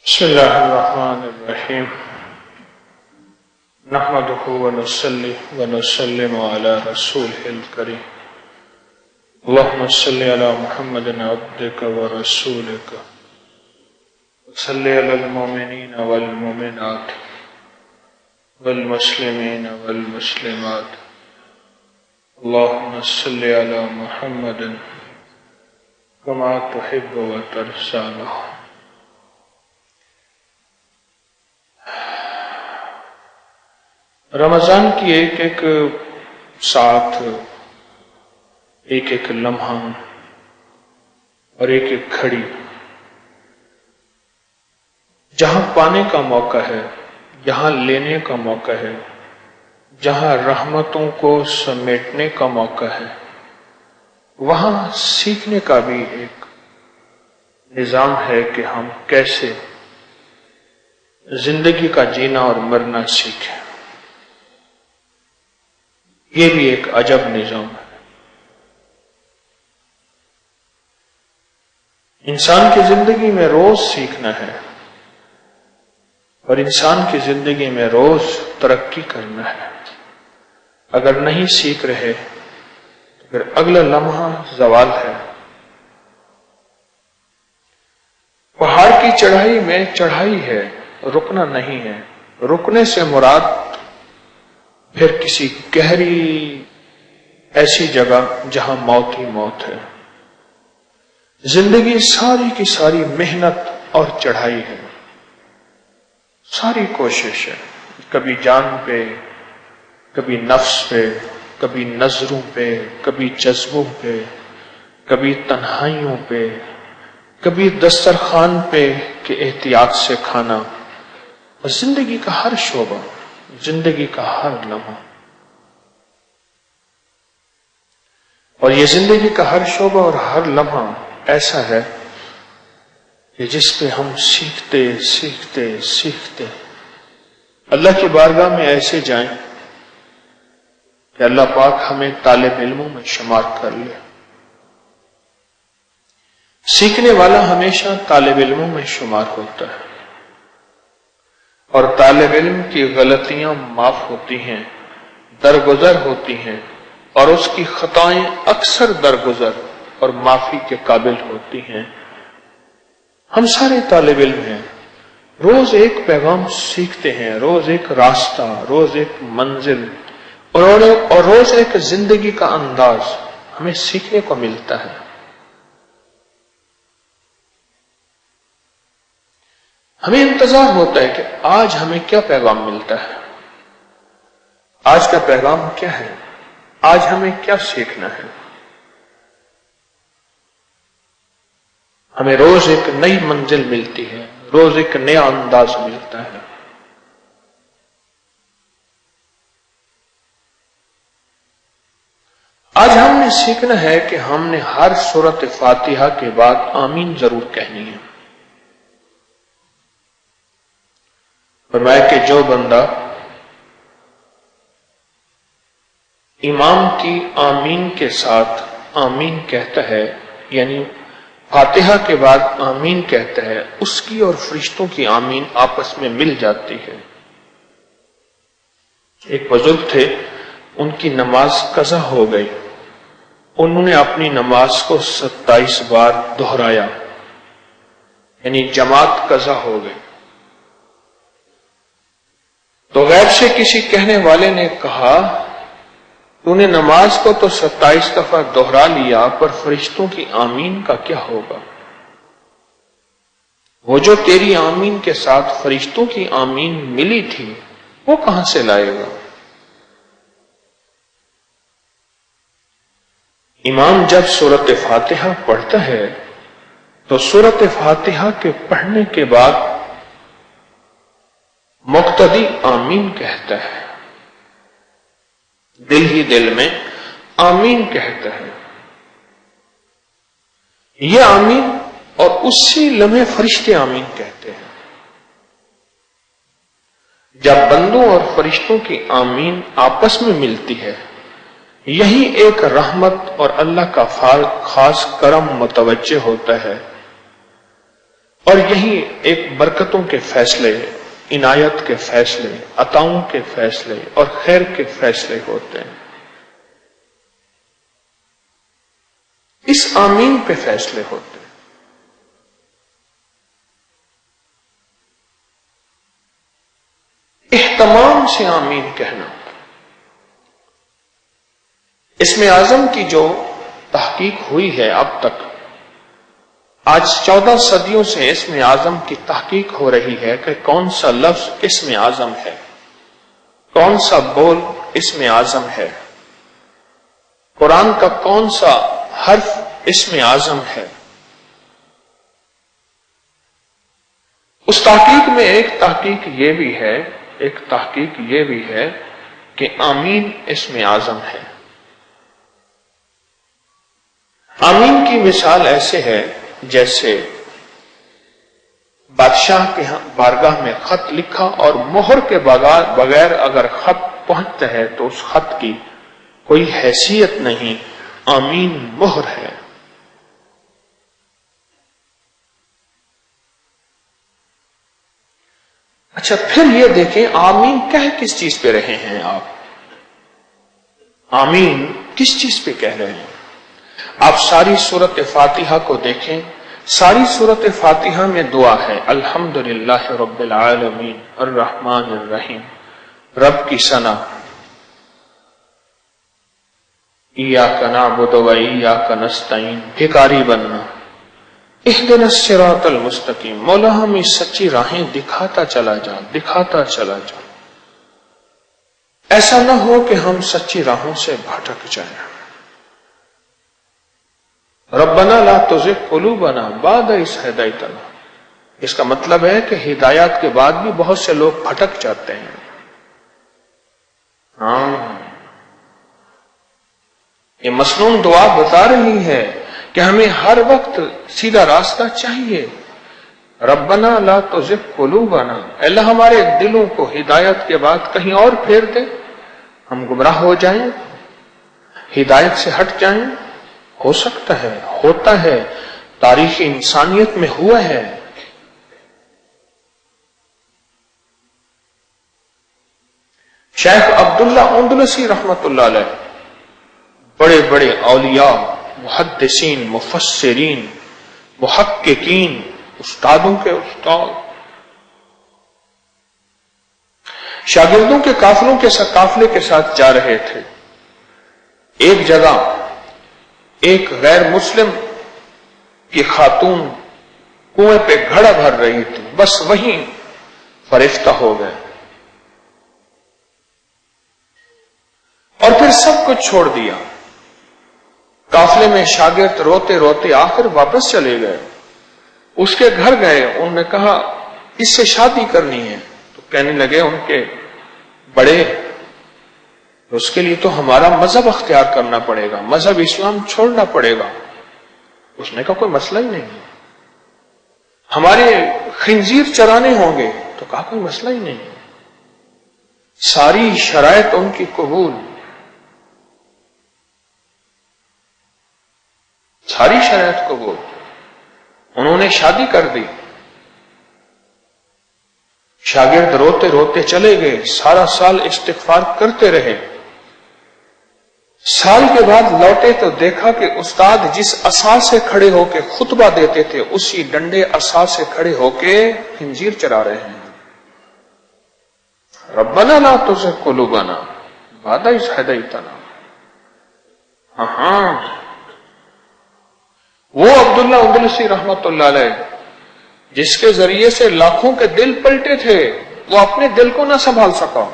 بسم الله الرحمن الرحيم نحمده ونصلي ونسلم على رسوله الكريم اللهم صل على محمد عبدك ورسولك وصل على المؤمنين والمؤمنات والمسلمين والمسلمات اللهم صل على محمد كما تحب وترضى له. رمضان کی ایک ایک ساتھ ایک ایک لمحہ اور ایک ایک گھڑی جہاں پانے کا موقع ہے، جہاں لینے کا موقع ہے، جہاں رحمتوں کو سمیٹنے کا موقع ہے، وہاں سیکھنے کا بھی ایک نظام ہے کہ ہم کیسے زندگی کا جینا اور مرنا سیکھیں. یہ بھی ایک عجب نظام ہے. انسان کی زندگی میں روز سیکھنا ہے اور انسان کی زندگی میں روز ترقی کرنا ہے. اگر نہیں سیکھ رہے تو پھر اگلا لمحہ زوال ہے. پہاڑ کی چڑھائی میں چڑھائی ہے، رکنا نہیں ہے. رکنے سے مراد پھر کسی گہری ایسی جگہ جہاں موت ہی موت ہے. زندگی ساری کی ساری محنت اور چڑھائی ہے، ساری کوشش ہے. کبھی جان پہ، کبھی نفس پہ، کبھی نظروں پہ، کبھی جذبوں پہ، کبھی تنہائیوں پہ، کبھی دسترخوان پہ کہ احتیاط سے کھانا. اور زندگی کا ہر شعبہ، زندگی کا ہر لمحہ، اور یہ زندگی کا ہر شعبہ اور ہر لمحہ ایسا ہے کہ جس پہ ہم سیکھتے سیکھتے سیکھتے اللہ کی بارگاہ میں ایسے جائیں کہ اللہ پاک ہمیں طالب علموں میں شمار کر لے. سیکھنے والا ہمیشہ طالب علموں میں شمار ہوتا ہے، اور طالب علم کی غلطیاں معاف ہوتی ہیں، درگزر ہوتی ہیں، اور اس کی خطائیں اکثر درگزر اور معافی کے قابل ہوتی ہیں. ہم سارے طالب علم ہیں، روز ایک پیغام سیکھتے ہیں، روز ایک راستہ، روز ایک منزل اور روز ایک زندگی کا انداز ہمیں سیکھنے کو ملتا ہے. ہمیں انتظار ہوتا ہے کہ آج ہمیں کیا پیغام ملتا ہے، آج کا پیغام کیا ہے، آج ہمیں کیا سیکھنا ہے. ہمیں روز ایک نئی منزل ملتی ہے، روز ایک نیا انداز ملتا ہے. آج ہم نے سیکھنا ہے کہ ہم نے ہر سورۃ فاتحہ کے بعد آمین ضرور کہنی ہے. فرمایا کہ جو بندہ امام کی آمین کے ساتھ آمین کہتا ہے، یعنی فاتحہ کے بعد آمین کہتا ہے، اس کی اور فرشتوں کی آمین آپس میں مل جاتی ہے. ایک بزرگ تھے، ان کی نماز قضا ہو گئی. انہوں نے اپنی نماز کو 27 بار دہرایا، یعنی جماعت قضا ہو گئی. تو غیب سے کسی کہنے والے نے کہا، تو نے نماز کو تو 27 دفعہ دہرا لیا، پر فرشتوں کی آمین کا کیا ہوگا؟ وہ جو تیری آمین کے ساتھ فرشتوں کی آمین ملی تھی، وہ کہاں سے لائے گا؟ امام جب سورۃ فاتحہ پڑھتا ہے تو سورۃ فاتحہ کے پڑھنے کے بعد مقتدی آمین کہتا ہے، دل ہی دل میں آمین کہتا ہے. یہ آمین اور اسی لمحے فرشتے آمین کہتے ہیں. جب بندوں اور فرشتوں کی آمین آپس میں ملتی ہے، یہی ایک رحمت اور اللہ کا خاص کرم متوجہ ہوتا ہے. اور یہی ایک برکتوں کے فیصلے، عنایت کے فیصلے، عطاؤں کے فیصلے اور خیر کے فیصلے ہوتے ہیں۔ اس آمین پہ فیصلے ہوتے ہیں۔ اہتمام سے آمین کہنا۔ اسم اعظم کی جو تحقیق ہوئی ہے اب تک، آج 14 صدیوں سے اسم اعظم کی تحقیق ہو رہی ہے کہ کون سا لفظ اسم اعظم ہے، کون سا بول اسم اعظم ہے، قرآن کا کون سا حرف اسم اعظم ہے۔ اس تحقیق میں ایک تحقیق یہ بھی ہے کہ آمین اسم اعظم ہے۔ آمین کی مثال ایسے ہے جیسے بادشاہ کے بارگاہ میں خط لکھا اور مہر کے بغیر اگر خط پہنچتا ہے تو اس خط کی کوئی حیثیت نہیں، آمین مہر ہے۔ اچھا، پھر یہ دیکھیں آمین کہہ کس چیز پہ رہے ہیں آپ؟ آمین کس چیز پہ کہہ رہے ہیں؟ آپ ساری سورۃ فاتحہ کو دیکھیں، ساری سورۃ فاتحہ میں دعا ہے، الحمدللہ رب العالمین الرحمن الرحیم، رب کی ثنا، ایاک نعبد و ایاک نستعین، بھکاری بننا، اہدنا الصراط المستقیم، مولا ہمیں سچی راہیں دکھاتا چلا جا، ایسا نہ ہو کہ ہم سچی راہوں سے بھٹک جائیں۔ ربنا لا تزغ قلوبنا بعد اذ ہدیتنا، اس کا مطلب ہے کہ ہدایات کے بعد بھی بہت سے لوگ بھٹک جاتے ہیں۔ یہ مسنون دعا بتا رہی ہے کہ ہمیں ہر وقت سیدھا راستہ چاہیے۔ ربنا لا تزغ قلوبنا، اللہ ہمارے دلوں کو ہدایت کے بعد کہیں اور پھیر دے، ہم گمراہ ہو جائیں، ہدایت سے ہٹ جائیں۔ ہو سکتا ہے، ہوتا ہے، تاریخ انسانیت میں ہوا ہے۔ شیخ عبداللہ اندلسی رحمت اللہ علیہ، بڑے بڑے اولیاء، محدثین، مفسرین، محققین، استادوں کے استاد، شاگردوں کے قافلے کے ساتھ جا رہے تھے۔ ایک جگہ ایک غیر مسلم کی خاتون کنویں پہ گھڑا بھر رہی تھی، بس وہیں فرشتہ ہو گئے اور پھر سب کچھ چھوڑ دیا۔ قافلے میں شاگرد روتے روتے آخر واپس چلے گئے، اس کے گھر گئے، انہوں نے کہا اس سے شادی کرنی ہے، تو کہنے لگے ان کے بڑے، اس کے لیے تو ہمارا مذہب اختیار کرنا پڑے گا، مذہب اسلام چھوڑنا پڑے گا۔ اس نے کہا کوئی مسئلہ ہی نہیں، ہمارے خنزیر چرانے ہوں گے، تو کہا کوئی مسئلہ ہی نہیں۔ ساری شرائط ان کی قبول، ساری شرائط قبول، انہوں نے شادی کر دی۔ شاگرد روتے روتے چلے گئے، سارا سال استغفار کرتے رہے۔ سال کے بعد لوٹے تو دیکھا کہ استاد جس عصا سے کھڑے ہو کے خطبہ دیتے تھے، اسی ڈنڈے عصا سے کھڑے ہو کے خنزیر چرا رہے ہیں۔ ربنا لا تزغ قلوبنا بعد اذ ہدیتنا۔ وہ عبداللہ اندلسی رحمت اللہ علیہ جس کے ذریعے سے لاکھوں کے دل پلٹے تھے، وہ اپنے دل کو نہ سنبھال سکا،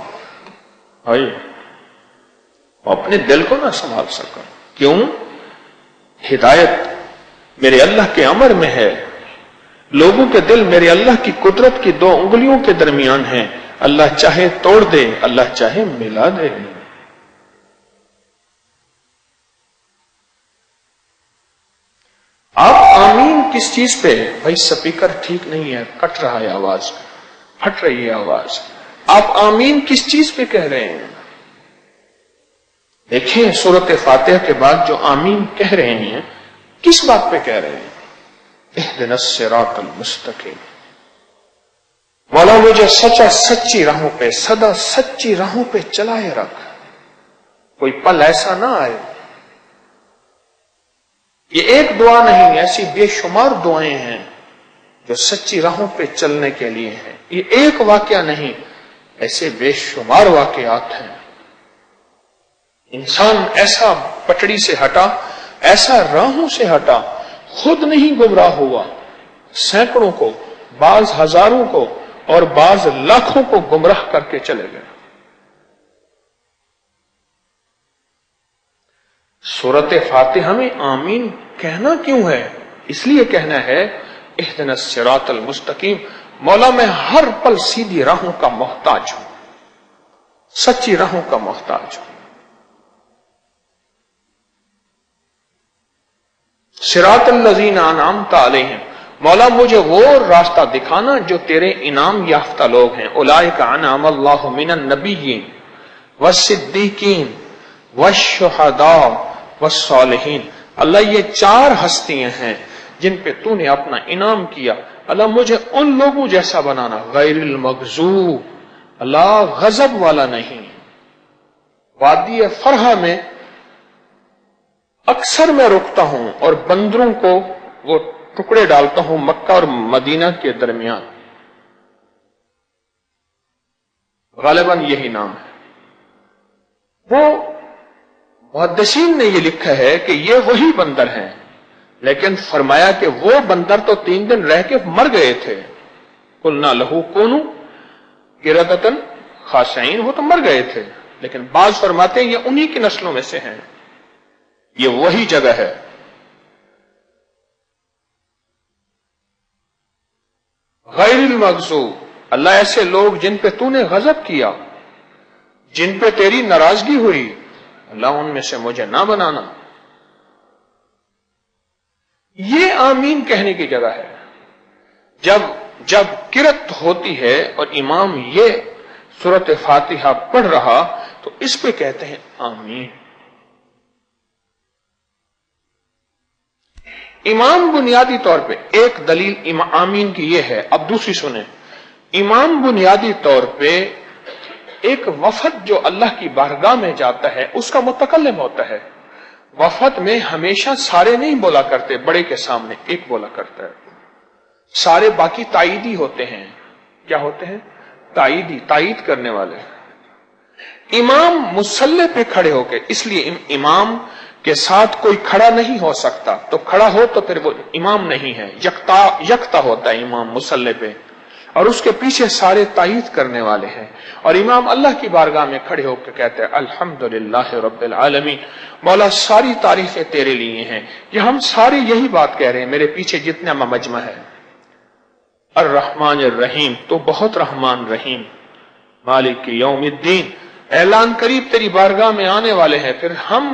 وہ اپنے دل کو نہ سنبھال سکا۔ کیوں؟ ہدایت میرے اللہ کے امر میں ہے، لوگوں کے دل میرے اللہ کی قدرت کی 2 انگلیوں کے درمیان ہیں، اللہ چاہے توڑ دے، اللہ چاہے ملا دے۔ آپ آمین کس چیز پہ؟ بھائی سپیکر ٹھیک نہیں ہے، کٹ رہا ہے آواز، پھٹ رہی ہے آواز۔ آپ آمین کس چیز پہ کہہ رہے ہیں؟ دیکھیں سورۃ فاتحہ کے بعد جو آمین کہہ رہے ہیں، کس بات پہ کہہ رہے ہیں؟ اہدنا الصراط المستقیم، مولا مجھے سچی راہوں پہ، سدا سچی راہوں پہ چلائے رکھ، کوئی پل ایسا نہ آئے۔ یہ ایک دعا نہیں، ایسی بے شمار دعائیں ہیں جو سچی راہوں پہ چلنے کے لیے ہیں۔ یہ ایک واقعہ نہیں، ایسے بے شمار واقعات ہیں۔ انسان ایسا پٹڑی سے ہٹا، ایسا راہوں سے ہٹا، خود نہیں گمراہ ہوا، سینکڑوں کو، بعض ہزاروں کو اور بعض لاکھوں کو گمراہ کر کے چلے گئے۔ سورۃ فاتحہ میں آمین کہنا کیوں ہے؟ اس لیے کہنا ہے اہدنا الصراط المستقیم، مولا میں ہر پل سیدھی راہوں کا محتاج ہوں، سچی راہوں کا محتاج ہوں۔ صراط الذین انعمت علیہم، مولا مجھے وہ راستہ دکھانا جو تیرے انعام یافتہ لوگ ہیں۔ اولئک انعم اللہ من النبیین والصدیقین والشہداء والصالحین، اللہ یہ چار ہستیاں ہیں جن پہ تو نے اپنا انعام کیا، اللہ مجھے ان لوگوں جیسا بنانا، غیر المغضوب، اللہ غضب والا نہیں۔ وادی فرحہ میں اکثر میں رکتا ہوں اور بندروں کو وہ ٹکڑے ڈالتا ہوں مکہ اور مدینہ کے درمیان، غالباً یہی نام ہے۔ وہ محدثین نے یہ لکھا ہے کہ یہ وہی بندر ہیں، لیکن فرمایا کہ وہ بندر تو 3 دن رہ کے مر گئے تھے، قلنا لہو کونوا قردۃ خاسئین، وہ تو مر گئے تھے، لیکن بعض فرماتے ہیں یہ انہی کی نسلوں میں سے ہیں، یہ وہی جگہ ہے۔ غیر المغضوب، اللہ ایسے لوگ جن پہ تو نے غضب کیا، جن پہ تیری ناراضگی ہوئی، اللہ ان میں سے مجھے نہ بنانا۔ یہ آمین کہنے کی جگہ ہے۔ جب قرات ہوتی ہے اور امام یہ سورۃ فاتحہ پڑھ رہا تو اس پہ کہتے ہیں آمین۔ امام بنیادی طور پہ ایک دلیل آمین کی یہ ہے، اب دوسری سنیں۔ امام بنیادی طور پہ ایک وفد جو اللہ کی بارگاہ میں جاتا ہے اس کا متکلم ہوتا ہے۔ وفد میں ہمیشہ سارے نہیں بولا کرتے، بڑے کے سامنے ایک بولا کرتا ہے، سارے باقی تائیدی ہوتے ہیں۔ کیا ہوتے ہیں؟ تائیدی، تائید کرنے والے۔ امام مصلی پہ کھڑے ہو کے، اس لیے امام کے ساتھ کوئی کھڑا نہیں ہو سکتا، تو کھڑا ہو تو پھر وہ امام نہیں ہے، یکتا ہوتا ہے امام مصلی پہ، اور اس کے پیچھے سارے تائید کرنے والے ہیں۔ اور امام اللہ کی بارگاہ میں کھڑے ہو کے کہتے ہیں الحمدللہ رب العالمین، مولا ساری تعریفیں تیرے لیے ہیں۔ یہ ہم ساری یہی بات کہہ رہے ہیں، میرے پیچھے جتنا مجمع ہے۔ الرحمن الرحیم، تو بہت رحمان رحیم۔ مالک یوم الدین، اعلان قریب تیری بارگاہ میں آنے والے ہیں، پھر ہم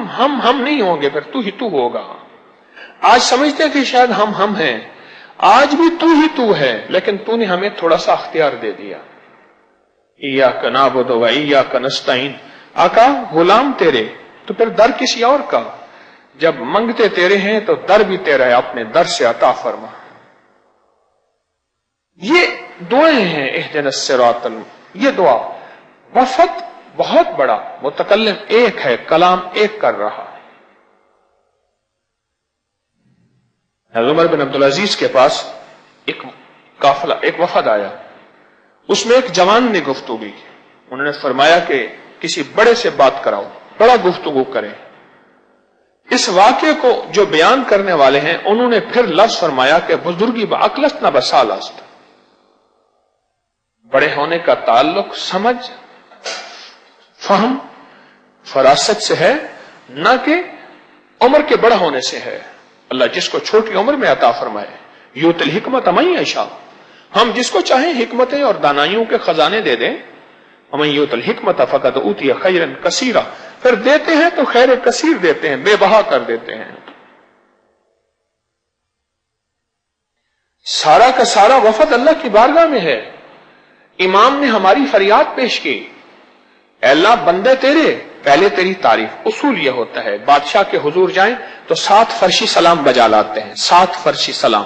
نہیں ہوں گے، پھر تو ہی تو ہوگا۔ آج سمجھتے ہیں کہ شاید ہم ہیں، آج بھی تو ہے، لیکن تو نے ہمیں تھوڑا سا اختیار دے دیا۔ ایاک نعبد و ایاک نستعین، آقا غلام تیرے تو پھر در کسی اور کا، جب منگتے تیرے ہیں تو در بھی تیرا ہے، اپنے در سے عطا فرما۔ یہ دعائیں ہیں اہدنا الصراط، یہ دعا وفد بہت بڑا، متکلم ایک ہے، کلام ایک کر رہا۔ عمر بن عبدالعزیز کے پاس ایک قافلہ، ایک وفد آیا، اس میں ایک جوان نے گفتگو کی، انہوں نے فرمایا کہ کسی بڑے سے بات کراؤ، بڑا گفتگو کریں۔ اس واقعے کو جو بیان کرنے والے ہیں انہوں نے پھر لفظ فرمایا کہ بزرگی بعقلست نہ بسالست، بڑے ہونے کا تعلق سمجھ، فہم، فراست سے ہے، نہ کہ عمر کے بڑا ہونے سے ہے۔ اللہ جس کو چھوٹی عمر میں عطا فرمائے، یؤتی الحکمۃ من یشاء، ہم جس کو چاہیں حکمتیں اور دانائیوں کے خزانے دے دیں۔ ومن یؤت الحکمۃ فقد اوتی خیرا کثیرا، پھر دیتے ہیں تو خیر کثیر دیتے ہیں، بے بہا کر دیتے ہیں۔ سارا کا سارا وفد اللہ کی بارگاہ میں ہے۔ امام نے ہماری فریاد پیش کی، اے اللہ بندے تیرے، پہلے تیری تعریف۔ اصول یہ ہوتا ہے بادشاہ کے حضور جائیں تو 7 فرشی سلام بجا لاتے ہیں، 7 فرشی سلام،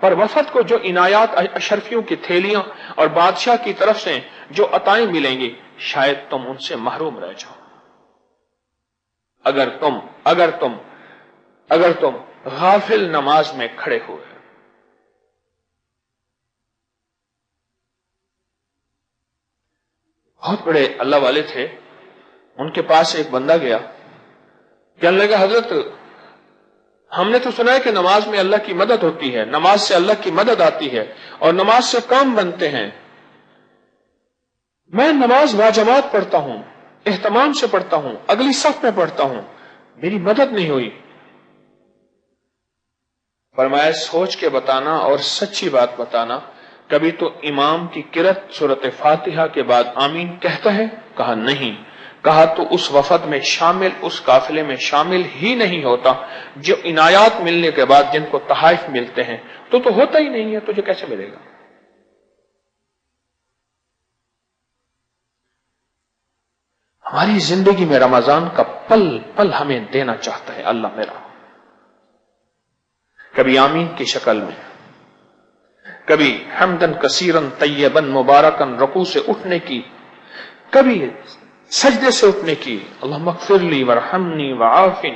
پر وفد کو جو عنایات اشرفیوں کی تھیلیاں اور بادشاہ کی طرف سے جو عطائیں ملیں گی شاید تم ان سے محروم رہ جاؤ اگر تم غافل نماز میں کھڑے ہوئے۔ بہت بڑے اللہ والے تھے، ان کے پاس ایک بندہ گیا، کہنے لگا حضرت ہم نے تو سنا ہے کہ نماز میں اللہ کی مدد ہوتی ہے، نماز سے اللہ کی مدد آتی ہے اور نماز سے کام بنتے ہیں، میں نماز باجماعت پڑھتا ہوں، اہتمام سے پڑھتا ہوں، اگلی صف میں پڑھتا ہوں، میری مدد نہیں ہوئی۔ فرمایا سوچ کے بتانا اور سچی بات بتانا، کبھی تو امام کی قرأت سورۃ فاتحہ کے بعد آمین کہتا ہے؟ کہا نہیں۔ کہا تو اس وفد میں شامل، اس قافلے میں شامل ہی نہیں ہوتا جو عنایات ملنے کے بعد جن کو تحائف ملتے ہیں، تو ہوتا ہی نہیں ہے، تجھے کیسے ملے گا؟ ہماری زندگی میں رمضان کا پل پل ہمیں دینا چاہتا ہے اللہ میرا، کبھی آمین کی شکل میں، کبھی حمدن کثیرن طیبن مبارکن رکوع سے اٹھنے کی، کبھی سجدے سے اٹھنے کی، اللہم اغفر لی ورحمنی وعافنی،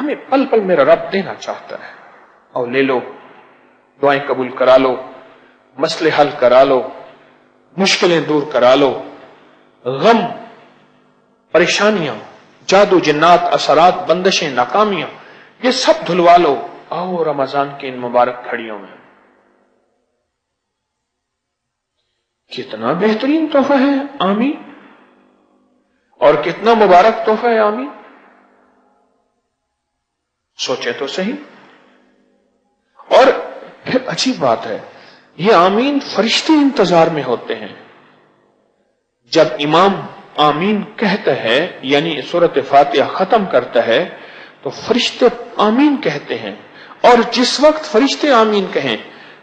ہمیں پل پل میرا رب دینا چاہتا ہے۔ اور لے لو، دعائیں قبول کرا لو، مسئلے حل کرا لو، مشکلیں دور کرا لو، غم، پریشانیاں، جادو جنات، اثرات، بندشیں، ناکامیاں، یہ سب دھلوا لو، آؤ رمضان کے ان مبارک گھڑیوں میں۔ کتنا بہترین تحفہ ہے آمین، اور کتنا مبارک تحفہ ہے آمین، سوچے تو صحیح۔ اور پھر عجیب بات ہے، یہ آمین فرشتے انتظار میں ہوتے ہیں۔ جب امام آمین کہتا ہے یعنی سورۃ فاتحہ ختم کرتا ہے تو فرشتے آمین کہتے ہیں، اور جس وقت فرشتے آمین کہیں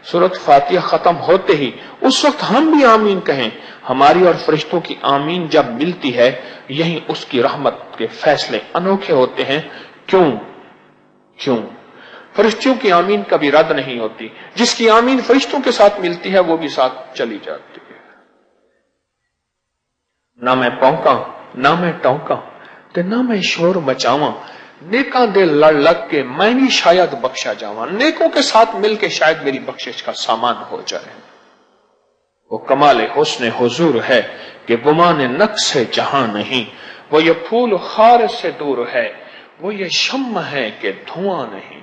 سورۃ فاتحہ ختم ہوتے ہی اس وقت ہم بھی آمین کہیں۔ ہماری اور فرشتوں کی آمین جب ملتی ہے یہی اس کی رحمت کے فیصلے انوکھے ہوتے ہیں۔ کیوں؟ فرشتوں کی آمین کبھی رد نہیں ہوتی، جس کی آمین فرشتوں کے ساتھ ملتی ہے وہ بھی ساتھ چلی جاتی ہے۔ نہ میں پونکاں نہ میں ٹونکاں تے نہ میں شور مچاواں، نیکاں دے لڑ لگ کے میں بھی شاید بخشا جاواں، نیکوں کے ساتھ مل کے شاید میری بخشش کا سامان ہو جائے۔ وہ کمال حسن حضور ہے کہ گمان نقص سے جہاں نہیں، وہ یہ پھول خار سے دور ہے، وہ یہ شمع ہے کہ دھواں نہیں۔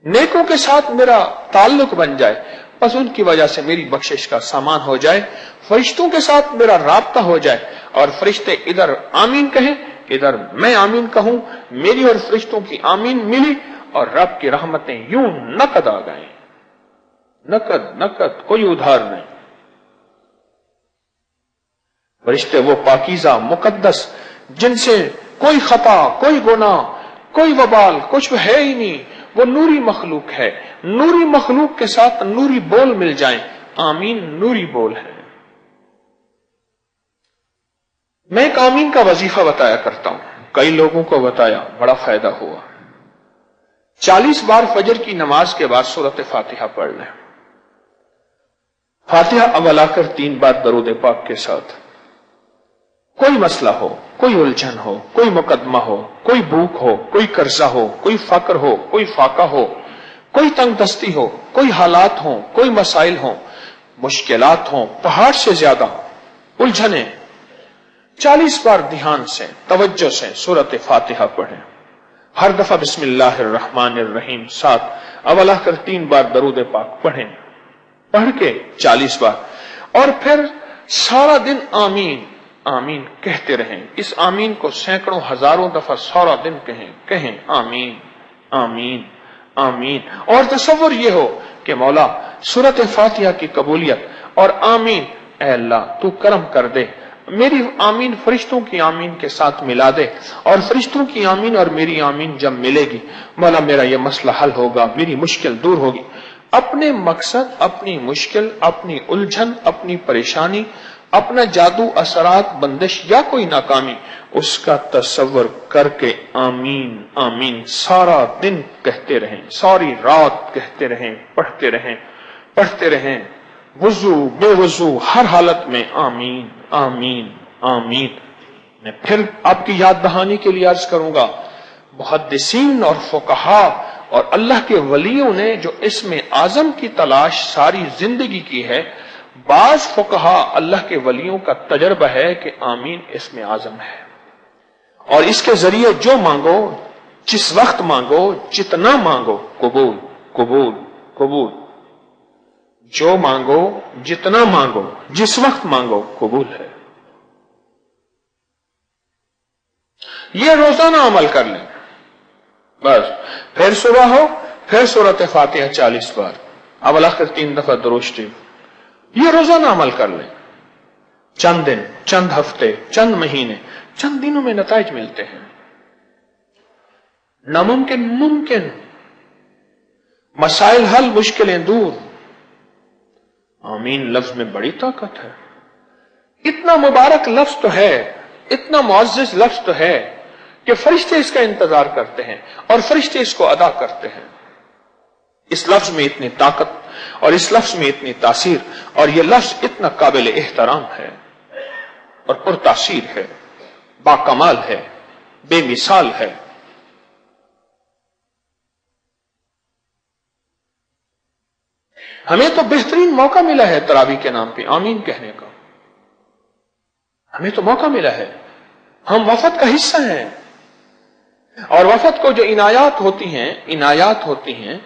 نیکوں کے ساتھ میرا تعلق بن جائے، بس ان کی وجہ سے میری بخشش کا سامان ہو جائے، فرشتوں کے ساتھ میرا رابطہ ہو جائے، اور فرشتے ادھر آمین کہیں، ادھر میں آمین کہوں، میری اور فرشتوں کی آمین ملی، اور رب کی رحمتیں یوں نقد آ گئیں، نقد کوئی ادھار نہیں۔ فرشتے وہ پاکیزہ مقدس جن سے کوئی خطا، کوئی گناہ، کوئی وبال کچھ ہے ہی نہیں، وہ نوری مخلوق ہے، نوری مخلوق کے ساتھ نوری بول مل جائیں، آمین نوری بول ہے۔ میں ایک آمین کا وظیفہ بتایا کرتا ہوں، کئی لوگوں کو بتایا، بڑا فائدہ ہوا۔ 40 بار فجر کی نماز کے بعد سورۃ فاتحہ پڑھ لیں، فاتحہ اول آ کر 3 بار درود پاک کے ساتھ۔ کوئی مسئلہ ہو، کوئی الجھن ہو، کوئی مقدمہ ہو، کوئی بھوک ہو، کوئی قرضہ ہو، کوئی فقر ہو، کوئی فاقہ ہو، کوئی تنگ دستی ہو، کوئی حالات ہوں، کوئی مسائل ہوں، مشکلات ہوں پہاڑ سے زیادہ، الجھنیں، 40 بار دھیان سے توجہ سے سورۃ فاتحہ پڑھیں۔ ہر دفعہ بسم اللہ الرحمن الرحیم 7 اولا کر 3 بار درود پاک پڑھیں، پڑھ کے 40 بار، اور پھر سارا دن آمین آمین کہتے رہیں۔ اس آمین کو سینکڑوں ہزاروں دفعہ سارا دن کہیں آمین آمین آمین، اور تصور یہ ہو کہ مولا سورۃ فاتحہ کی قبولیت اور آمین، اے اللہ تو کرم کر دے، میری آمین فرشتوں کی آمین کے ساتھ ملا دے، اور فرشتوں کی آمین اور میری آمین جب ملے گی مولا میرا یہ مسئلہ حل ہوگا، میری مشکل دور ہوگی۔ اپنے مقصد، اپنی مشکل، اپنی الجھن، اپنی پریشانی، اپنا جادو، اثرات، بندش یا کوئی ناکامی، اس کا تصور کر کے آمین آمین سارا دن کہتے رہیں، ساری رات کہتے رہیں، پڑھتے رہیں، وضو بے وضو ہر حالت میں آمین آمین آمین۔ میں پھر آپ کی یاد دہانی کے لیے عرض کروں گا، محدثین اور فقہا اور اللہ کے ولیوں نے جو اسم اعظم کی تلاش ساری زندگی کی ہے، بعض فقہا اللہ کے ولیوں کا تجربہ ہے کہ آمین اسم اعظم ہے، اور اس کے ذریعے جو مانگو، جس وقت مانگو، جتنا مانگو، قبول قبول قبول، جو مانگو، جتنا مانگو، جس وقت مانگو، قبول ہے۔ یہ روزانہ عمل کر لیں، بس پھر صبح ہو، پھر سورۃ فاتحہ 40 بار، اول آخر 3 دفعہ درود شریف، یہ روزانہ عمل کر لیں۔ چند دن، چند ہفتے، چند مہینے، چند دنوں میں نتائج ملتے ہیں۔ ناممکن ممکن، مسائل حل، مشکلیں دور۔ آمین لفظ میں بڑی طاقت ہے، اتنا مبارک لفظ تو ہے، اتنا معزز لفظ تو ہے کہ فرشتے اس کا انتظار کرتے ہیں اور فرشتے اس کو ادا کرتے ہیں۔ اس لفظ میں اتنی طاقت اور اس لفظ میں اتنی تاثیر، اور یہ لفظ اتنا قابل احترام ہے اور پر تاثیر ہے، با کمال ہے، بے مثال ہے۔ ہمیں تو بہترین موقع ملا ہے تراویح کے نام پہ آمین کہنے کا، ہمیں تو موقع ملا ہے، ہم وفد کا حصہ ہیں، اور وفد کو جو عنایات ہوتی ہیں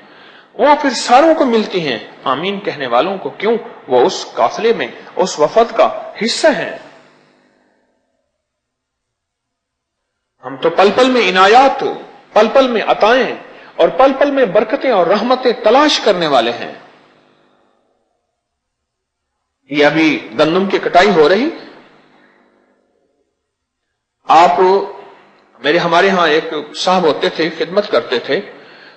وہ پھر ساروں کو ملتی ہیں، آمین کہنے والوں کو، کیوں؟ وہ اس قافلے میں، اس وفد کا حصہ ہیں۔ ہم تو پل پل میں عنایات، پل پل میں عطائیں اور پل پل میں برکتیں اور رحمتیں تلاش کرنے والے ہیں۔ یہ ابھی گندم کی کٹائی ہو رہی، ہمارے ہاں ایک صاحب ہوتے تھے، خدمت کرتے تھے،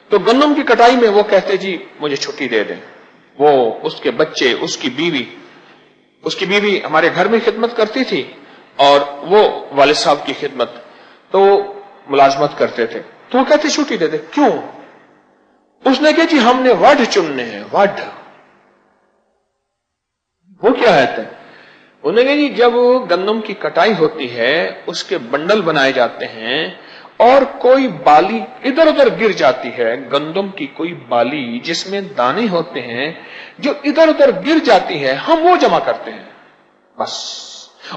تو گندم کی کٹائی میں وہ کہتے جی مجھے چھٹی دے دیں، وہ اس کے بچے، اس کی بیوی ہمارے گھر میں خدمت کرتی تھی، اور وہ والد صاحب کی خدمت، تو ملازمت کرتے تھے، تو وہ کہتے چھٹی دے دیں۔ کیوں؟ اس نے کہا جی ہم نے وڈ چننے ہیں، وڈ، وہ کیا ہے؟ انہوں نے کہا جی جب گندم کی کٹائی ہوتی ہے، اس کے بنڈل بنائے جاتے ہیں، اور کوئی بالی ادھر ادھر گر جاتی ہے، گندم کی کوئی بالی جس میں دانے ہوتے ہیں جو ادھر ادھر گر جاتی ہے، ہم وہ جمع کرتے ہیں بس،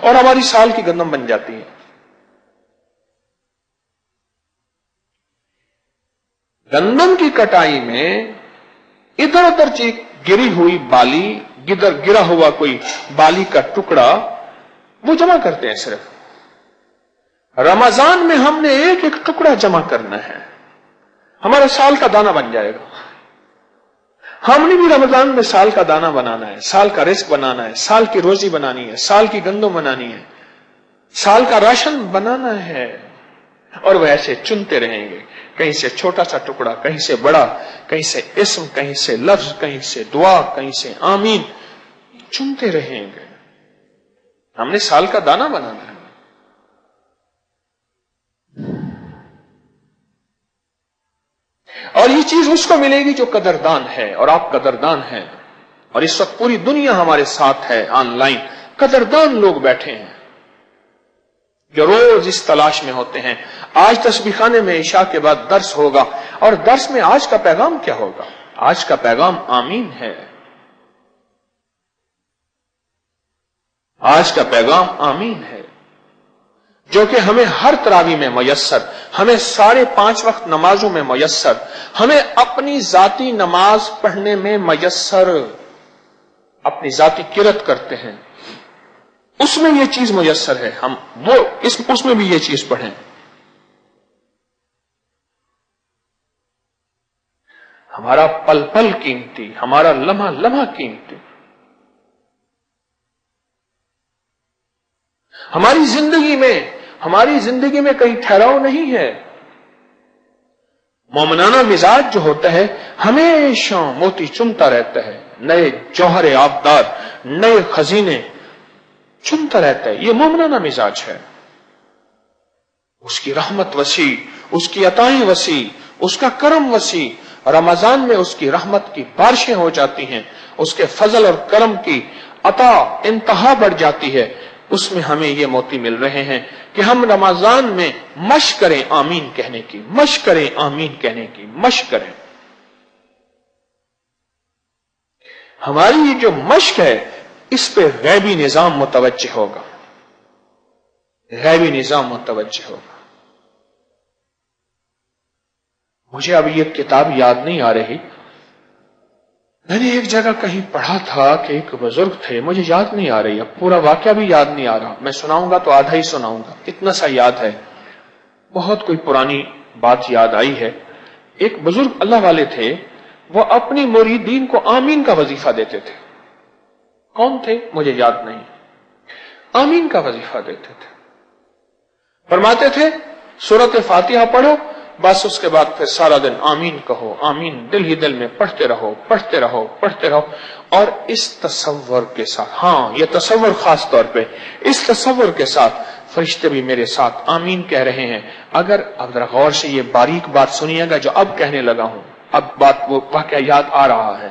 اور ہماری سال کی گندم بن جاتی ہے۔ گندم کی کٹائی میں ادھر ادھر گری ہوئی بالی، گرا ہوا کوئی بالی کا ٹکڑا، وہ جمع کرتے ہیں صرف۔ رمضان میں ہم نے ایک ایک ٹکڑا جمع کرنا ہے، ہمارا سال کا دانہ بن جائے گا۔ ہم نے بھی رمضان میں سال کا دانہ بنانا ہے، سال کا رزق بنانا ہے، سال کی روزی بنانی ہے، سال کی گندم بنانی ہے، سال کا راشن بنانا ہے، اور وہ ایسے چنتے رہیں گے، کہیں سے چھوٹا سا ٹکڑا، کہیں سے بڑا، کہیں سے اسم، کہیں سے لفظ، کہیں سے دعا، کہیں سے آمین، چنتے رہیں گے۔ ہم نے سال کا دانہ بنانا ہے۔ اور یہ چیز اس کو ملے گی جو قدردان ہے، اور آپ قدردان ہیں، اور اس وقت پوری دنیا ہمارے ساتھ ہے، آن لائن قدردان لوگ بیٹھے ہیں جو روز اس تلاش میں ہوتے ہیں۔ آج تسبیح خانے میں عشاء کے بعد درس ہوگا، اور درس میں آج کا پیغام کیا ہوگا؟ آج کا پیغام آمین ہے، آج کا پیغام آمین ہے، جو کہ ہمیں ہر تراویح میں میسر، ہمیں سارے 5 وقت نمازوں میں میسر، ہمیں اپنی ذاتی نماز پڑھنے میں میسر، اپنی ذاتی قرات کرتے ہیں، اس میں یہ چیز میسر ہے، ہم وہ اس میں بھی یہ چیز پڑھیں۔ ہمارا پل پل قیمتی، ہمارا لمحہ لمحہ قیمتی، ہماری زندگی میں کہیں ٹھہراؤ نہیں ہے۔ مومنانہ مزاج جو ہوتا ہے ہمیشہ موتی چنتا رہتا ہے، نئے جوہر آبدار، نئے خزینے چنتا رہتا ہے. یہ مومنانہ مزاج ہے. اس کی رحمت وسیع، اس کی عطائیں وسیع، اس کا کرم وسیع. رمضان میں اس کی رحمت کی بارشیں ہو جاتی ہیں، اس کے فضل اور کرم کی عطا انتہا بڑھ جاتی ہے. اس میں ہمیں یہ موتی مل رہے ہیں کہ ہم رمضان میں مشق کریں آمین کہنے کی، مشق کریں آمین کہنے کی، مشق کریں. ہماری یہ جو مشق ہے اس پہ غیبی نظام متوجہ ہوگا، غیبی نظام متوجہ ہوگا. مجھے اب یہ کتاب یاد نہیں آ رہی، میں نے ایک جگہ کہیں پڑھا تھا کہ ایک بزرگ تھے، مجھے یاد نہیں آ رہی، اب پورا واقعہ بھی یاد نہیں آ رہا. میں سناؤں گا تو آدھا ہی سناؤں گا، اتنا سا یاد ہے. بہت کوئی پرانی بات یاد آئی ہے. ایک بزرگ اللہ والے تھے، وہ اپنی مریدین کو آمین کا وظیفہ دیتے تھے. کون تھے مجھے یاد نہیں. آمین کا وظیفہ دیتے تھے. فرماتے تھے سورۃ فاتحہ پڑھو، بس اس کے بعد پھر سارا دن آمین کہو، آمین دل ہی دل میں پڑھتے رہو، پڑھتے رہو، پڑھتے رہو. اور اس تصور کے ساتھ، ہاں یہ تصور خاص طور پہ، اس تصور کے ساتھ فرشتے بھی میرے ساتھ آمین کہہ رہے ہیں. اگر اب ذرا غور سے یہ باریک بات سنیے گا جو اب کہنے لگا ہوں، اب بات وہ واقعہ یاد آ رہا ہے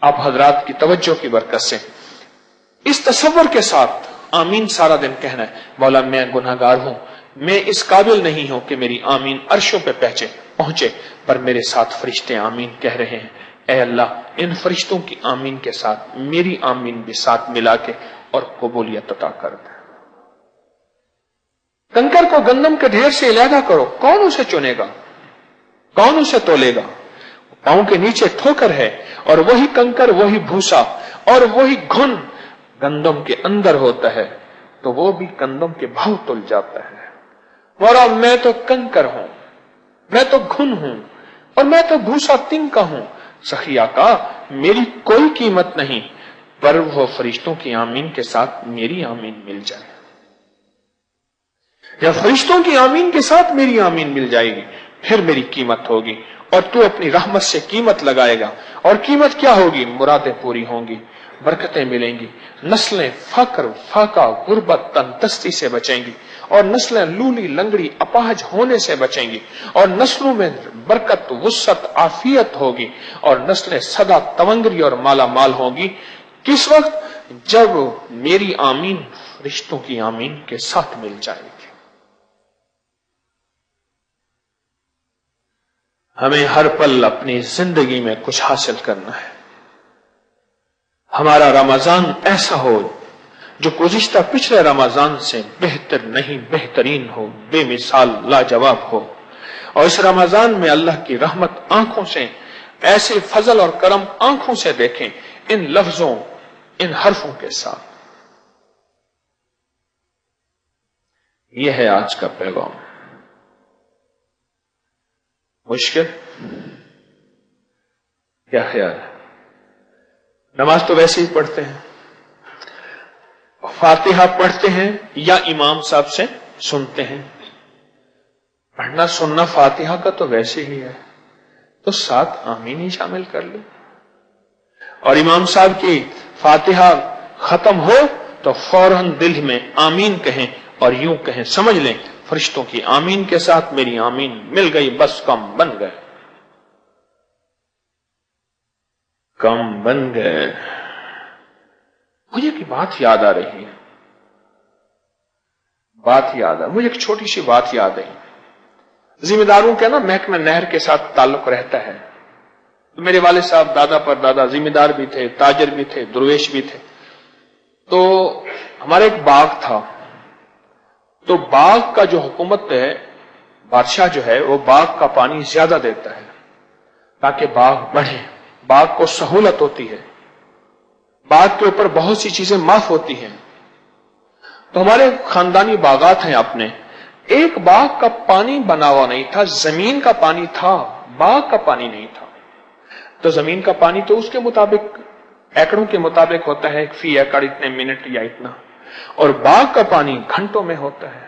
آپ حضرات کی توجہ کی برکت سے. اس تصور کے ساتھ آمین سارا دن کہنا ہے، مولا میں گناہگار ہوں، میں اس قابل نہیں ہوں کہ میری آمین عرشوں پہ پہنچے، پر میرے ساتھ فرشتے آمین کہہ رہے ہیں. اے اللہ ان فرشتوں کی آمین کے ساتھ میری آمین بھی ساتھ ملا کے اور قبولیت عطا کر دے. کنکر کو گندم کے ڈھیر سے علیحدہ کرو، کون اسے چنے گا، کون اسے تولے گا. پاؤں کے نیچے ٹھوکر ہے، اور وہی کنکر، وہی بھوسا اور وہی گھن گندم کے اندر ہوتا ہے تو وہ بھی گندم کے بھاؤ تل جاتا ہے. مولا میں تو کنکر ہوں، میں تو گھن ہوں، اور میں تو بھوسا تنگ کا ہوں. سخی آقا میری کوئی قیمت نہیں، پر وہ فرشتوں کی آمین کے ساتھ میری آمین مل جائے، یا فرشتوں کی آمین کے ساتھ میری آمین مل جائے گی، پھر میری قیمت ہوگی. اور تو اپنی رحمت سے قیمت لگائے گا. اور قیمت کیا ہوگی؟ مرادیں پوری ہوں گی، برکتیں ملیں گی، نسلیں فقر، فاقہ، غربت، تندرستی سے بچیں گی، اور نسلیں لولی لنگڑی اپاہج ہونے سے بچیں گی، اور نسلوں میں برکت، وسعت، عافیت ہوگی، اور نسلیں سدا تونگری اور مالا مال ہوں گی. کس وقت؟ جب میری آمین رشتوں کی آمین کے ساتھ مل جائے گی. ہمیں ہر پل اپنی زندگی میں کچھ حاصل کرنا ہے. ہمارا رمضان ایسا ہو جو گزشتہ پچھلے رمضان سے بہتر نہیں، بہترین ہو، بے مثال، لاجواب ہو. اور اس رمضان میں اللہ کی رحمت آنکھوں سے، ایسے فضل اور کرم آنکھوں سے دیکھیں، ان لفظوں، ان حرفوں کے ساتھ. یہ ہے آج کا پیغام. مشکل؟ کیا خیال ہے؟ نماز تو ویسے ہی پڑھتے ہیں، فاتحہ پڑھتے ہیں یا امام صاحب سے سنتے ہیں. پڑھنا سننا فاتحہ کا تو ویسے ہی ہے، تو ساتھ آمین ہی شامل کر لیں. اور امام صاحب کی فاتحہ ختم ہو تو فوراً دل میں آمین کہیں، اور یوں کہیں، سمجھ لیں فرشتوں کی آمین کے ساتھ میری آمین مل گئی، بس کم بن گئے، کم بن گئے. مجھے کی بات یاد آ رہی ہے، مجھے ایک چھوٹی سی بات یاد آئی. ذمہ داروں کے نا محکمہ نہر کے ساتھ تعلق رہتا ہے. میرے والد صاحب دادا پر دادا ذمہ دار بھی تھے، تاجر بھی تھے، درویش بھی تھے. تو ہمارا ایک باغ تھا، تو باغ کا جو حکومت ہے، بادشاہ جو ہے، وہ باغ کا پانی زیادہ دیتا ہے تاکہ باغ بڑھے، باغ کو سہولت ہوتی ہے، باغ کے اوپر بہت سی چیزیں معاف ہوتی ہیں. تو ہمارے خاندانی باغات ہیں اپنے، ایک باغ کا پانی بنا ہوا نہیں تھا، زمین کا پانی تھا، باغ کا پانی نہیں تھا. تو زمین کا پانی تو اس کے مطابق ایکڑوں کے مطابق ہوتا ہے، فی ایکڑ اتنے منٹ یا اتنا، اور باغ کا پانی گھنٹوں میں ہوتا ہے.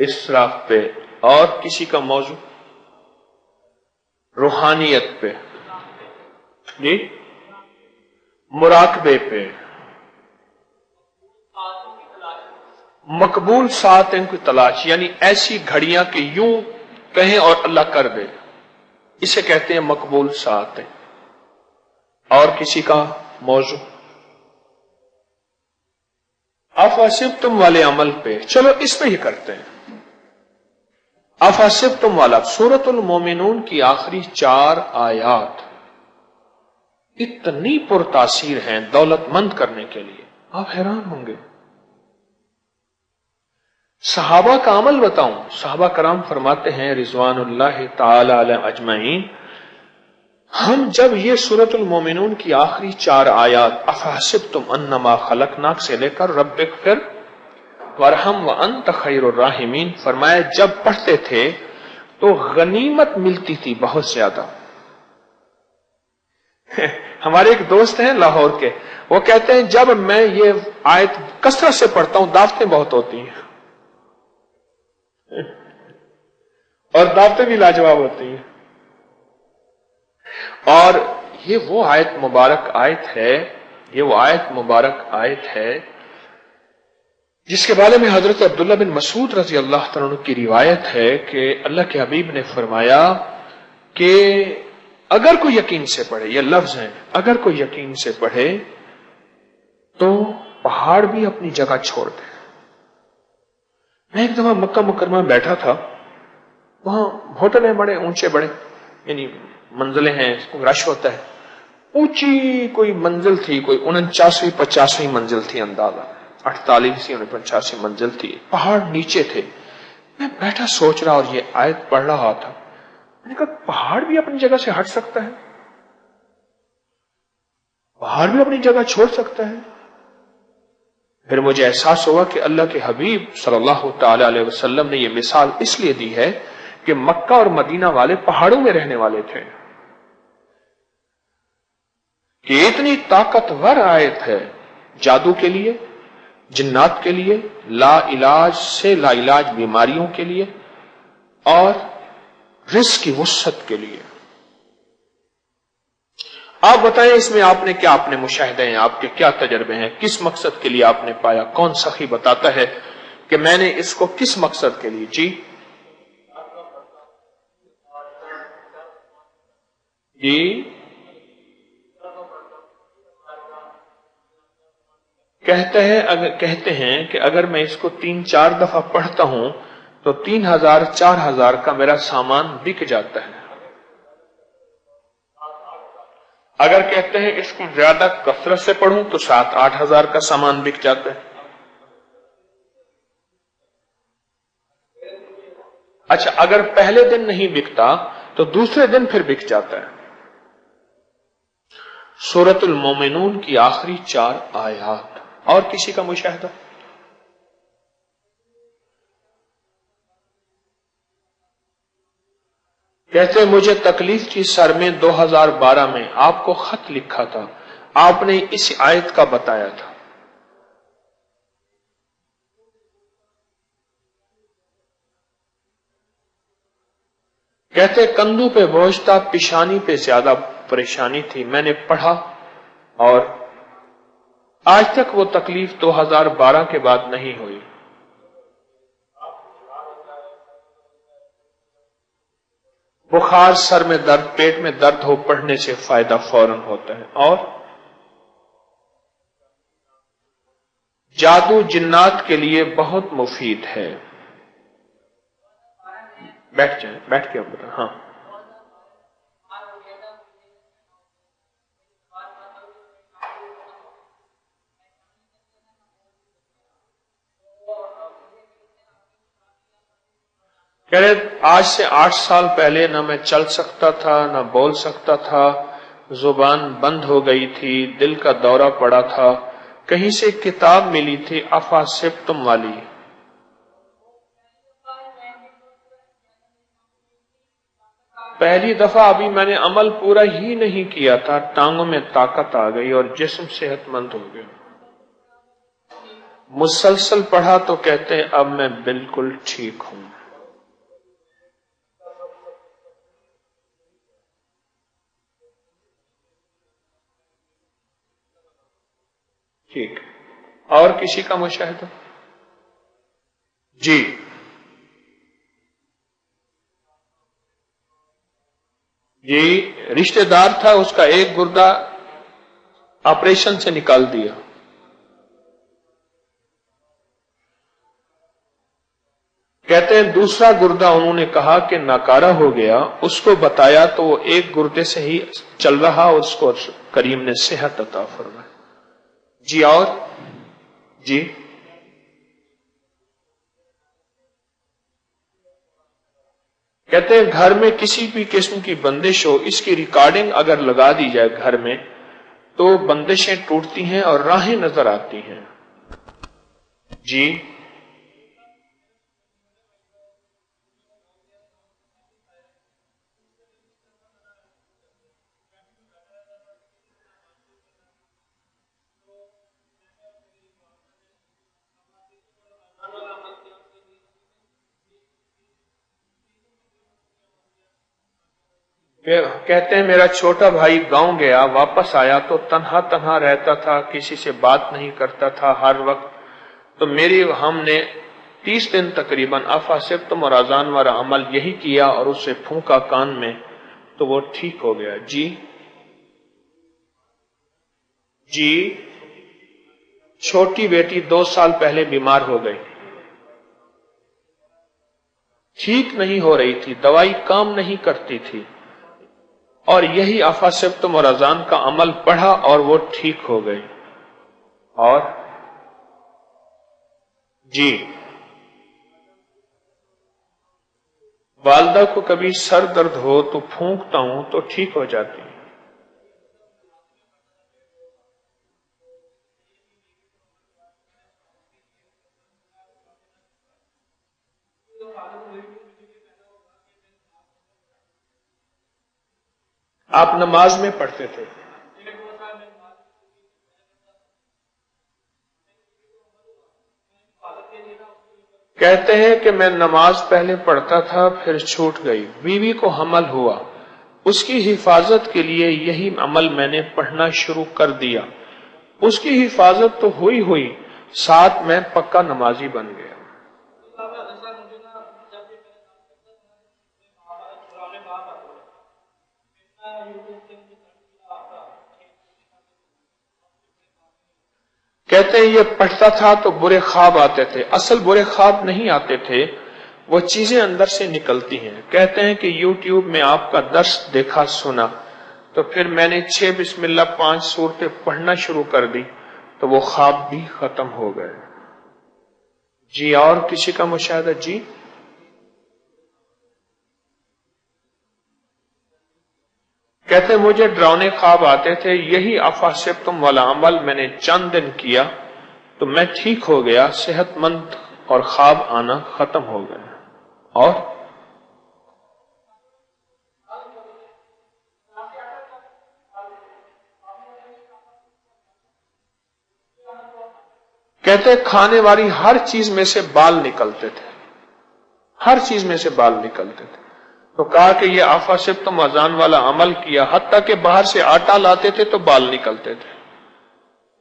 اسراف پہ، اور کسی کا موضوع روحانیت پہ، جی مراقبے پہ، مقبول ساعتیں کی تلاش، یعنی ایسی گھڑیاں کہ یوں کہیں اور اللہ کر دے، اسے کہتے ہیں مقبول ساعتیں، اور کسی کا موضوع افحسبتم والے عمل پہ، چلو اس پہ ہی کرتے ہیں۔ افحسبتم والا سورۃ المومنون کی آخری 4 آیات اتنی پرتاثیر ہیں دولت مند کرنے کے لیے، آپ حیران ہوں گے۔ صحابہ کا عمل بتاؤں، صحابہ کرام فرماتے ہیں رضوان اللہ تعالی علیہم اجمعین، ہم جب یہ سورۃ المومنون کی آخری 4 آیات افحسبتم انما خلقناک سے لے کر رب اغفر وارحم وانت خیر الراحمین فرمایا، جب پڑھتے تھے تو غنیمت ملتی تھی بہت زیادہ۔ ہمارے ایک دوست ہیں لاہور کے، وہ کہتے ہیں جب میں یہ آیت کثرت سے پڑھتا ہوں دعوتیں بہت ہوتی ہیں، اور دعوتیں بھی لاجواب ہوتی ہیں۔ اور یہ وہ آیت مبارک آیت ہے جس کے بارے میں حضرت عبداللہ بن مسعود رضی اللہ تعالیٰ عنہ کی روایت ہے کہ اللہ کے حبیب نے فرمایا کہ اگر کوئی یقین سے پڑھے، یہ لفظ ہیں، اگر کوئی یقین سے پڑھے تو پہاڑ بھی اپنی جگہ چھوڑ دے۔ میں ایک دفعہ مکہ مکرمہ بیٹھا تھا، وہاں ہوٹل ہیں بڑے اونچے بڑے، یعنی منزلیں ہیں، رش ہوتا ہے، اونچی کوئی منزل تھی، کوئی 49ویں 50ویں منزل تھی، اندازہ 48ویں 85ویں منزل تھی، پہاڑ نیچے تھے۔ میں بیٹھا سوچ رہا اور یہ آیت پڑھ رہا تھا، میں نے کہا پہاڑ بھی اپنی جگہ سے ہٹ سکتا ہے، پہاڑ بھی اپنی جگہ چھوڑ سکتا ہے۔ پھر مجھے احساس ہوا کہ اللہ کے حبیب صلی اللہ تعالی علیہ وسلم نے یہ مثال اس لیے دی ہے کہ مکہ اور مدینہ والے پہاڑوں میں رہنے والے تھے، کہ اتنی طاقتور آیت ہے جادو کے لیے، جنات کے لیے، لا علاج سے لا علاج بیماریوں کے لیے، اور رزق کی وسعت کے لیے۔ آپ بتائیں اس میں آپ نے کیا اپنے مشاہدے ہیں، آپ کے کیا تجربے ہیں، کس مقصد کے لیے آپ نے پایا؟ کون سخی بتاتا ہے کہ میں نے اس کو کس مقصد کے لیے؟ جی کہتے ہیں کہ اگر میں اس کو 3-4 دفعہ پڑھتا ہوں تو 3000-4000 کا میرا سامان بک جاتا ہے۔ اگر کہتے ہیں اس کو زیادہ کثرت سے پڑھوں تو 7-8 ہزار کا سامان بک جاتا ہے۔ اچھا، اگر پہلے دن نہیں بکتا تو دوسرے دن پھر بک جاتا ہے۔ سورۃ المومنون کی آخری 4 آیات، اور کسی کا مشاہدہ؟ کہتے مجھے تکلیف تھی سر میں، 2012 میں آپ کو خط لکھا تھا، آپ نے اس آیت کا بتایا تھا۔ کہتے کندھوں پہ بوجھ تھا، پیشانی پہ زیادہ پریشانی تھی، میں نے پڑھا اور آج تک وہ تکلیف 2012 کے بعد نہیں ہوئی۔ بخار، سر میں درد، پیٹ میں درد ہو، پڑھنے سے فائدہ فوراً ہوتا ہے۔ اور جادو جنات کے لیے بہت مفید ہے۔ بیٹھ جائیں، بیٹھ کے اب بتا۔ ہاں، کہہ رہے آج سے 8 سال پہلے نہ میں چل سکتا تھا، نہ بول سکتا تھا، زبان بند ہو گئی تھی، دل کا دورہ پڑا تھا، کہیں سے کتاب ملی تھی افحسبتم والی، پہلی دفعہ ابھی میں نے عمل پورا ہی نہیں کیا تھا، ٹانگوں میں طاقت آ گئی اور جسم صحت مند ہو گیا۔ مسلسل پڑھا تو کہتے ہیں اب میں بالکل ٹھیک ہوں. ٹھیک. اور کسی کا مشاہدہ؟ جی. جی رشتہ دار تھا، اس کا ایک گردہ آپریشن سے نکال دیا. کہتے ہیں دوسرا گردہ انہوں نے کہا کہ ناکارہ ہو گیا، اس کو بتایا تو وہ ایک گردے سے ہی چل رہا، اس کو کریم نے صحت عطا فرمائی. جی. اور جی کہتے ہیں گھر میں کسی بھی قسم کی بندش ہو، اس کی ریکارڈنگ اگر لگا دی جائے گھر میں تو بندشیں ٹوٹتی ہیں اور راہیں نظر آتی ہیں. جی. کہتے ہیں میرا چھوٹا بھائی گاؤں گیا، واپس آیا تو تنہا تنہا رہتا تھا، کسی سے بات نہیں کرتا تھا ہر وقت. تو ہم نے 30 دن تقریباً افا سبتم اور اذان والا عمل یہی کیا اور اسے پھونکا کان میں تو وہ ٹھیک ہو گیا. جی. جی چھوٹی بیٹی 2 سال پہلے بیمار ہو گئی، ٹھیک نہیں ہو رہی تھی، دوائی کام نہیں کرتی تھی، اور یہی افا سبتم اور اذان کا عمل پڑھا اور وہ ٹھیک ہو گئی. اور جی والدہ کو کبھی سر درد ہو تو پھونکتا ہوں تو ٹھیک ہو جاتی. آپ نماز میں پڑھتے تھے؟ کہتے ہیں کہ میں نماز پہلے پڑھتا تھا پھر چھوٹ گئی، بیوی کو حمل ہوا، اس کی حفاظت کے لیے یہی عمل میں نے پڑھنا شروع کر دیا، اس کی حفاظت تو ہوئی ساتھ میں پکا نمازی بن گیا. کہتے ہیں یہ پڑھتا تھا تو برے خواب آتے تھے، اصل برے خواب نہیں آتے تھے، وہ چیزیں اندر سے نکلتی ہیں. کہتے ہیں کہ یوٹیوب میں آپ کا درس دیکھا سنا تو پھر میں نے 6 بسم اللہ 5 سورتیں پڑھنا شروع کر دی تو وہ خواب بھی ختم ہو گئے. جی. اور کسی کا مشاہدہ؟ جی. کہتے ہیں مجھے ڈراؤنے خواب آتے تھے، یہی افا سبتم والا عمل میں نے چند دن کیا تو میں ٹھیک ہو گیا، صحت مند اور خواب آنا ختم ہو گئے. اور کہتے کھانے والی ہر چیز میں سے بال نکلتے تھے، ہر چیز میں سے بال نکلتے تھے. تو کہا کہ یہ آفا سبتم اذان والا عمل کیا، حتیٰ کہ باہر سے آٹا لاتے تھے تو بال نکلتے تھے،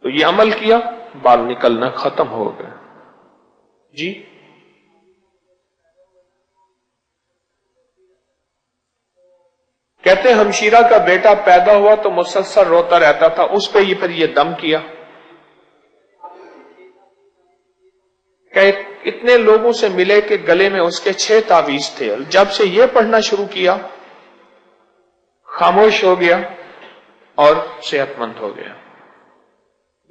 تو یہ عمل کیا، بال نکلنا ختم ہو گئے. جی. کہتے ہمشیرہ کا بیٹا پیدا ہوا تو مسلسل روتا رہتا تھا، اس پہ پھر یہ دم کیا. کہ اتنے لوگوں سے ملے کہ گلے میں اس کے 6 تعویذ تھے، جب سے یہ پڑھنا شروع کیا خاموش ہو گیا اور صحت مند ہو گیا.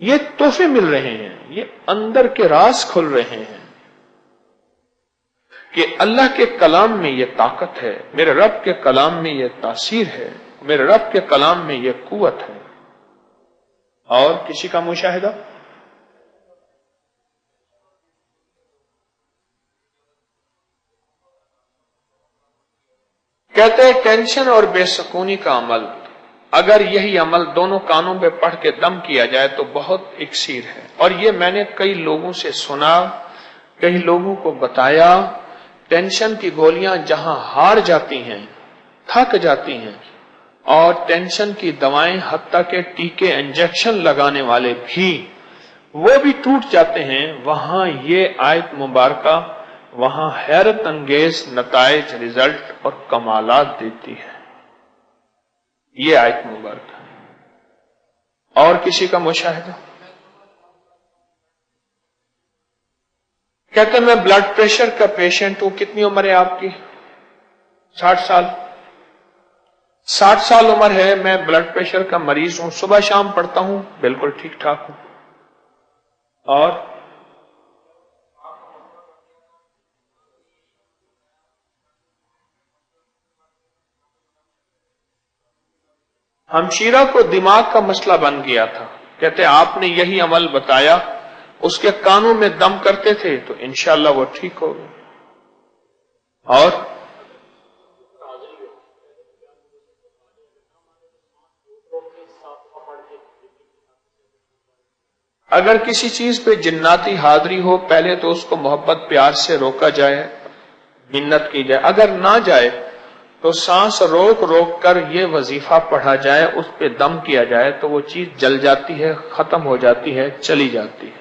یہ تحفے مل رہے ہیں، یہ اندر کے راز کھل رہے ہیں کہ اللہ کے کلام میں یہ طاقت ہے، میرے رب کے کلام میں یہ تاثیر ہے، میرے رب کے کلام میں یہ قوت ہے. اور کسی کا مشاہدہ؟ کہتے ہیں ٹینشن اور بے سکونی کا عمل اگر یہی عمل دونوں کانوں پہ پڑھ کے دم کیا جائے تو بہت اکسیر ہے. اور یہ میں نے کئی لوگوں سے سنا، کئی لوگوں کو بتایا. ٹینشن کی گولیاں جہاں ہار جاتی ہیں، تھک جاتی ہیں، اور ٹینشن کی دوائیں حتیٰ کہ ٹیکے انجیکشن لگانے والے بھی وہ بھی ٹوٹ جاتے ہیں، وہاں یہ آیت مبارکہ وہاں حیرت انگیز نتائج، رزلٹ اور کمالات دیتی ہے. یہ آیت مبارکہ. اور کسی کا مشاہدہ؟ کہتے ہیں میں بلڈ پریشر کا پیشنٹ ہوں. کتنی عمر ہے آپ کی؟ 60 سال. 60 سال عمر ہے، میں بلڈ پریشر کا مریض ہوں، صبح شام پڑھتا ہوں، بالکل ٹھیک ٹھاک ہوں. اور ہمشیرہ کو دماغ کا مسئلہ بن گیا تھا. کہتے آپ نے یہی عمل بتایا، اس کے کانوں میں دم کرتے تھے تو انشاءاللہ وہ ٹھیک ہو گئے. اور اگر کسی چیز پہ جناتی حاضری ہو، پہلے تو اس کو محبت پیار سے روکا جائے، منت کی جائے. اگر نہ جائے تو سانس روک روک کر یہ وظیفہ پڑھا جائے، اس پہ دم کیا جائے تو وہ چیز جل جاتی ہے، ختم ہو جاتی ہے، چلی جاتی ہے.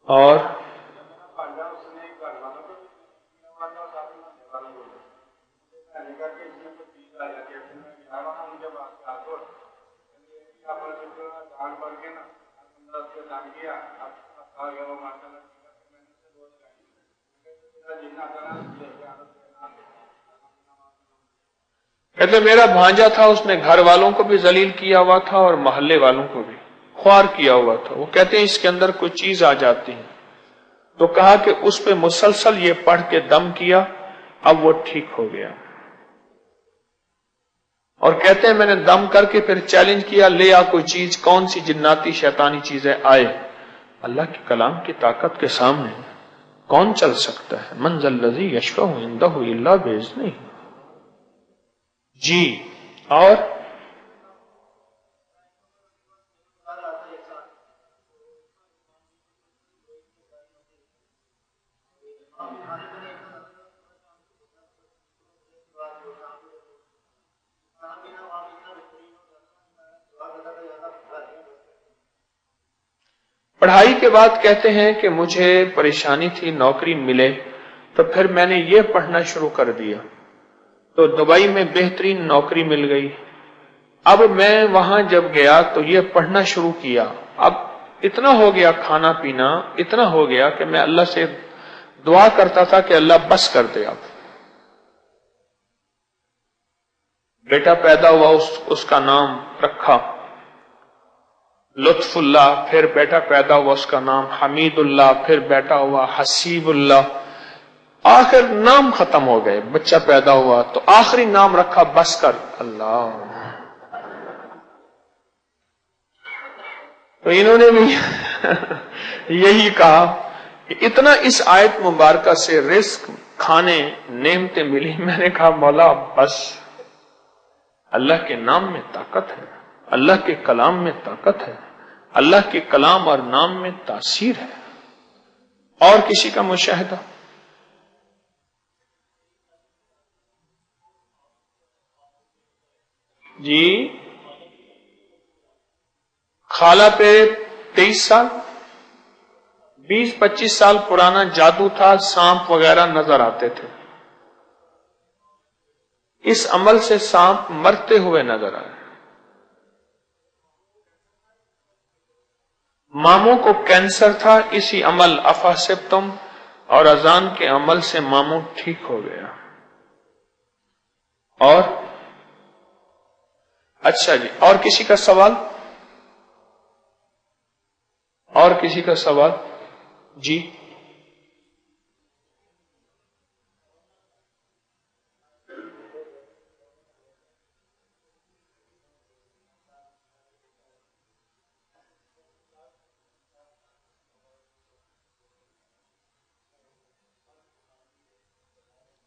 اور کہتے میرا بھانجا تھا، اس نے گھر والوں کو بھی ذلیل کیا ہوا تھا اور محلے والوں کو بھی خوار کیا ہوا تھا. وہ کہتے ہیں اس کے اندر کوئی چیز آ جاتی ہے. تو کہا کہ اس پہ مسلسل یہ پڑھ کے دم کیا، اب وہ ٹھیک ہو گیا. اور کہتے ہیں میں نے دم کر کے پھر چیلنج کیا، لے آ کوئی چیز، کون سی جناتی شیطانی چیزیں آئے. اللہ کے کلام کی طاقت کے سامنے کون چل سکتا ہے؟ من ذا الذی یشفع عندہ الا باذنہ. جی. اور پڑھائی کے بعد کہتے ہیں کہ مجھے پریشانی تھی نوکری ملے، تو پھر میں نے یہ پڑھنا شروع کر دیا تو دبئی میں بہترین نوکری مل گئی. اب میں وہاں جب گیا تو یہ پڑھنا شروع کیا. اب اتنا ہو گیا کھانا پینا، اتنا ہو گیا کہ میں اللہ سے دعا کرتا تھا کہ اللہ بس کر دے. اب بیٹا پیدا ہوا، اس کا نام رکھا لطف اللہ. پھر بیٹا پیدا ہوا، اس کا نام حمید اللہ. پھر بیٹا ہوا حسیب اللہ. آخر نام ختم ہو گئے. بچہ پیدا ہوا تو آخری نام رکھا بس کر اللہ. تو انہوں نے بھی یہی کہا کہ اتنا اس آیت مبارکہ سے رزق، کھانے، نعمتیں ملی. میں نے کہا مولا بس، اللہ کے نام میں طاقت ہے، اللہ کے کلام میں طاقت ہے، اللہ کے کلام اور نام میں تاثیر ہے. اور کسی کا مشاہدہ؟ جی. خالہ پہ 23 سال، 20-25 سال پرانا جادو تھا، سانپ وغیرہ نظر آتے تھے. اس عمل سے سانپ مرتے ہوئے نظر آئے. ماموں کو کینسر تھا، اسی عمل افاسبتم اور اذان کے عمل سے ماموں ٹھیک ہو گیا. اور اچھا جی، اور کسی کا سوال؟ اور کسی کا سوال؟ جی.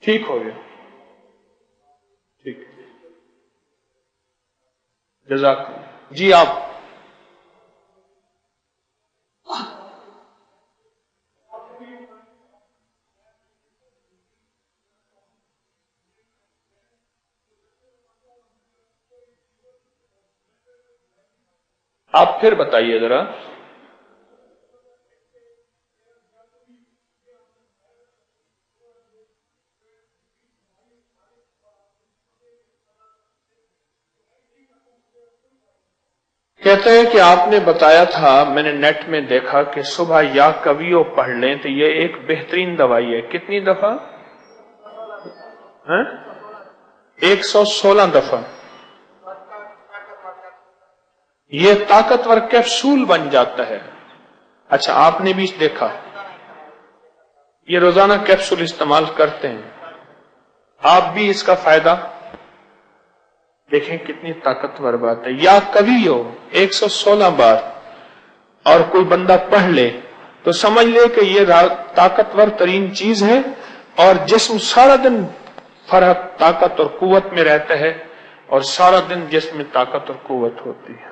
ٹھیک ہو گیا. ٹھیک. جزاک اللہ۔ جی آپ پھر بتائیے ذرا۔ کہتے ہیں کہ آپ نے بتایا تھا، میں نے نیٹ میں دیکھا کہ صبح یا کویو پڑھ لیں تو یہ ایک بہترین دوائی ہے۔ کتنی دفعہ؟ 116 دفعہ۔ یہ طاقتور کیپسول بن جاتا ہے۔ اچھا، آپ نے بھی دیکھا، یہ روزانہ کیپسول استعمال کرتے ہیں آپ بھی، اس کا فائدہ دیکھیں کتنی طاقتور بات ہے۔ یا کبھی ہو 116 بار اور کوئی بندہ پڑھ لے تو سمجھ لے کہ یہ طاقتور ترین چیز ہے، اور جسم سارا دن فرق طاقت اور قوت میں رہتا ہے، اور سارا دن جسم میں طاقت اور قوت ہوتی ہے۔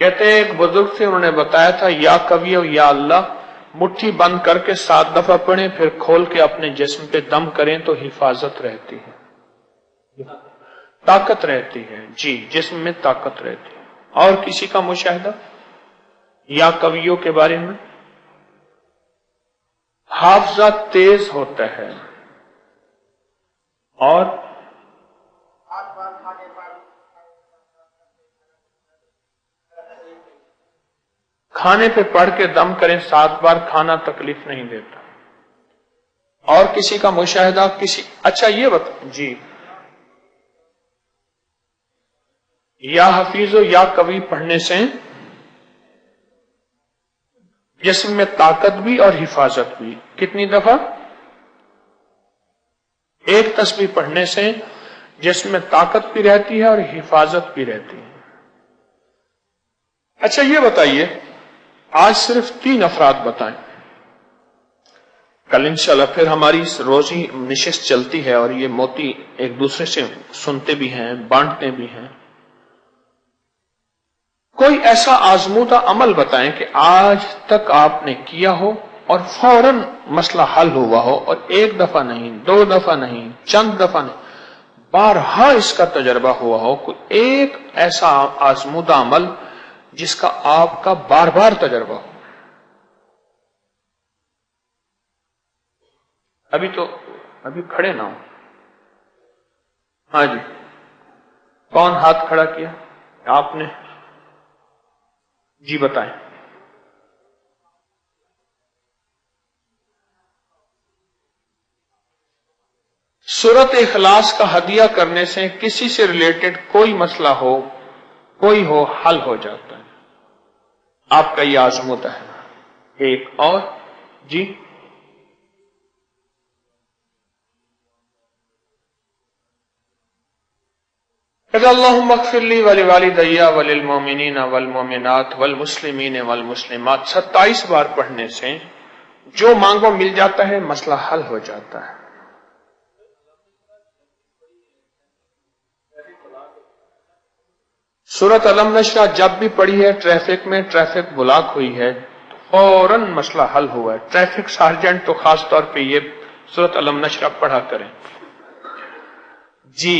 کہتے ہیں ایک بزرگ سے انہوں نے بتایا تھا، یا کبھی یا اللہ مٹھی بند کر کے 7 دفعہ پڑھیں، پھر کھول کے اپنے جسم پہ دم کریں تو حفاظت رہتی ہے، طاقت رہتی ہے۔ جی، جسم میں طاقت رہتی ہے۔ اور کسی کا مشاہدہ یا کبھیوں کے بارے میں؟ حافظہ تیز ہوتا ہے، اور کھانے پہ پڑھ کے دم کریں 7 بار، کھانا تکلیف نہیں دیتا۔ اور کسی کا مشاہدہ؟ اچھا یہ بتا جی، یا حفیظ و یا کبھی پڑھنے سے جسم میں طاقت بھی اور حفاظت بھی۔ کتنی دفعہ؟ 1 تسبیح پڑھنے سے جسم میں طاقت بھی رہتی ہے اور حفاظت بھی رہتی ہے۔ اچھا یہ بتائیے، آج صرف 3 افراد بتائیں، کل انشاءاللہ پھر ہماری روزی نشست چلتی ہے، اور یہ موتی ایک دوسرے سے سنتے بھی ہیں، بانٹتے بھی ہیں۔ کوئی ایسا آزمودہ عمل بتائیں کہ آج تک آپ نے کیا ہو اور فوراً مسئلہ حل ہوا ہو، اور 1 دفعہ نہیں، 2 دفعہ نہیں، چند دفعہ نہیں، بارہا اس کا تجربہ ہوا ہو۔ کوئی ایک ایسا آزمودہ عمل جس کا آپ کا بار بار تجربہ ہو۔ ابھی کھڑے نہ ہو۔ ہاں جی، کون ہاتھ کھڑا کیا؟ آپ نے؟ جی بتائیں۔ سورت اخلاص کا ہدیہ کرنے سے کسی سے ریلیٹڈ کوئی مسئلہ ہو، کوئی ہو، حل ہو جاتا ہے۔ آپ کا یہ آزمودہ ہے۔ ایک اور جی، اللہم اغفر لی ولوالدی وللمؤمنین والمؤمنات والمسلمین والمسلمات 27 بار پڑھنے سے جو مانگو مل جاتا ہے، مسئلہ حل ہو جاتا ہے۔ سورت علم نشرہ جب بھی پڑھی ہے ٹریفک میں، ٹریفک بلاک ہوئی ہے، فوراً مسئلہ حل ہوا ہے۔ ٹریفک سارجنٹ تو خاص طور پہ یہ سورت علم نشرہ پڑھا کریں۔ جی،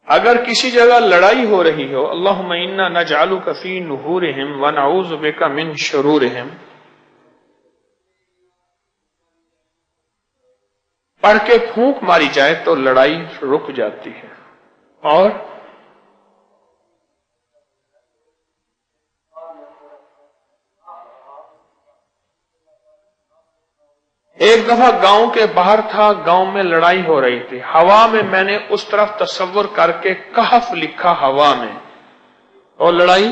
اگر کسی جگہ لڑائی ہو رہی ہو، اللہم انا نجعلک فی نحورہم ونعوذ بک من شرورہم، پڑھ کے پھونک ماری جائے تو لڑائی رک جاتی ہے۔ اور ایک دفعہ گاؤں کے باہر تھا، گاؤں میں لڑائی ہو رہی تھی، ہوا میں میں نے اس طرف تصور کر کے کہف لکھا ہوا میں، اور لڑائی